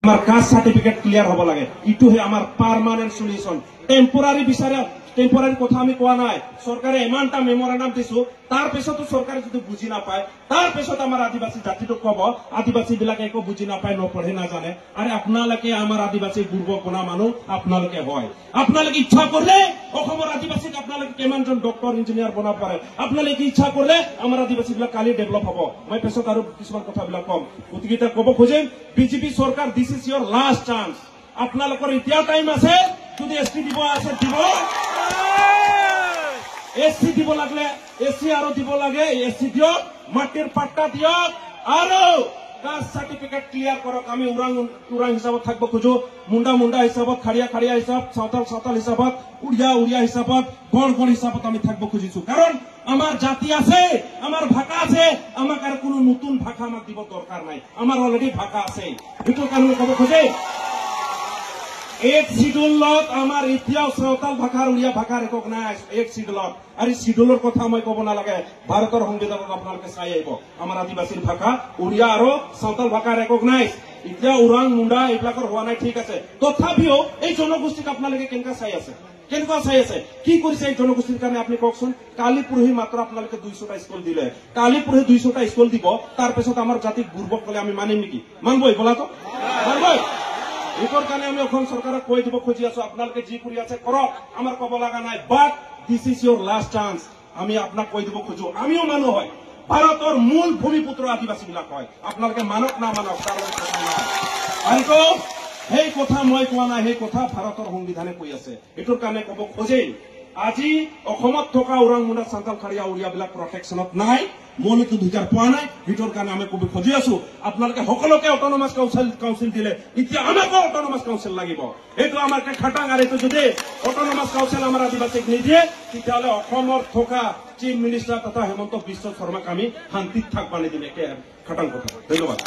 আমার caste certificate clear হব লাগে ইটুহে আমার পার্মানেন্ট সলিউশন টেম্পোরারি বিচারে টেম্পোরারি কথা আমি কোয়া নাই সরকারে এমানটা মেমোরান্ডাম দিছো তার পিছতো সরকারে যদি বুঝি না পায় তার পিছত আমার আদিবাসী জাতিটো কব আদিবাসী বিলাকে একো বুঝি না পায় নপঢ়ে না জানে আরে আপনালোকে আমার আদিবাসী বুৰ্বকনা মানুহ আপনালোকে হয় আপনালোকে ইচ্ছা কৰলে অসমৰ আদিবাসীক আপনালোকে কেমানজন ডক্টৰ ইঞ্জিনিয়াৰ বনাব পাৰে আপনালোকে ইচ্ছা কৰলে আমাৰ আদিবাসী বিলাক কালি ডেভেলপ হব মই পিছত আৰু কিছুমান কথাবিলাক কম গতিকে কব খুঁজিম বিজেপি সৰকাৰ this is your last chance আপনালোকৰ এতিয়া টাইম আছে যদি এসটি দিব আছে দিব এসসি দিব লাগলে এসসি আরো দিব লাগে এসসি দিয়ক মাটির পাট্টা দিয়ক আরো কাস্ট সার্টিফিকেট ক্লিয়ার করক আমি উরাং হিসাবত থাকব খুঁজো মুন্ডা হিসাবত খাড়িয়া হিসাব সাঁওতাল হিসাবত উড়িয়া হিসাবত গড় হিসাবত আমি থাকব খুঁজিছো কারণ আমার জাতি আছে আমার ভাষা আছে আমাক আর কোনো নতুন ভাষা আমাক দিব দরকার নাই আমার অলরেডি ভাষা আছে এটো কারণে কব খোঁজে এক শিডিউলত আমার এতিয়াও সাঁওতাল ভাষার উড়িয়া ভাষা রেকগনাইজ এক শিডিউলত আর এই শিডিউলের কথা মই কব নালাগে ভারতের সংবিধানত আপনালোকে চাই আহিব আমার আদিবাসীর ভাষা উড়িয়া আর সাঁওতাল ভাষা রেকগনাইজ এতিয়া উৰাং মুন্ডা এইবিলাকৰ হোৱা নাই ঠিক আছে তথাপিও এই জনগোষ্ঠীক আপোনালোকে কেনেকা চাই আছে কি কৰিছে এই জনগোষ্ঠীৰ কাৰণে আপুনি কওকচোন কালি পুৰহি মাত্ৰ আপোনালোকে 200টা স্কুল দিলে কালি পুৰহি 200টা স্কুল দিব তাৰ পিছত আমাৰ জাতিক বুৰ্বক কলে আমি মানিম নেকি মানবই বলা তো মানবই একৰ কাৰণে আমি অসম চৰকাৰক কৈ দিব খুজি আছো আপোনালোকে যি কৰি আছে কৰক আমাৰ কব লগা নাই but this is your last chance আমি আপোনাক কৈ দিব খুজো আমিও মানুহ হয় ভাৰতৰ মূল ভূমিপুত্ৰ আদিবাসী বিলাক হয় আপোনালোকে মানক না মানক আৰু সেই কথা মই কোৱা নাই সেই কথা ভাৰতৰ সংবিধানে কৈ আছে এটোৰ কাৰণে কব খোজে আজি অসমত থকা উৰাং মুন্ডা সাঁওতাল খাড়িয়া উড়িয়া বিলাক প্ৰটেকশনত নাই মৌলিক অধিকাৰ পোৱা নাই এটোৰ কাৰণে আমি কব খুজি আছো আপোনালোকে সকলোকে অটোনমাস কাউন্সিল দিলে এতিয়া আমাকো অটোনমাস কাউন্সিল লাগিব এইটো আমাৰ খাটাং আৰু এইটো যদি অটোনমাস কাউন্সিল আমাৰ আদিবাসীক নিদিয়ে তেতিয়াহ'লে অসমৰ থকা চিফ মিনিষ্টাৰ তথা হেমন্ত বিশ্ব শৰ্মাক আমি শান্তিত থাকবা নিদিম একে খাটাং কথা ধন্যবাদ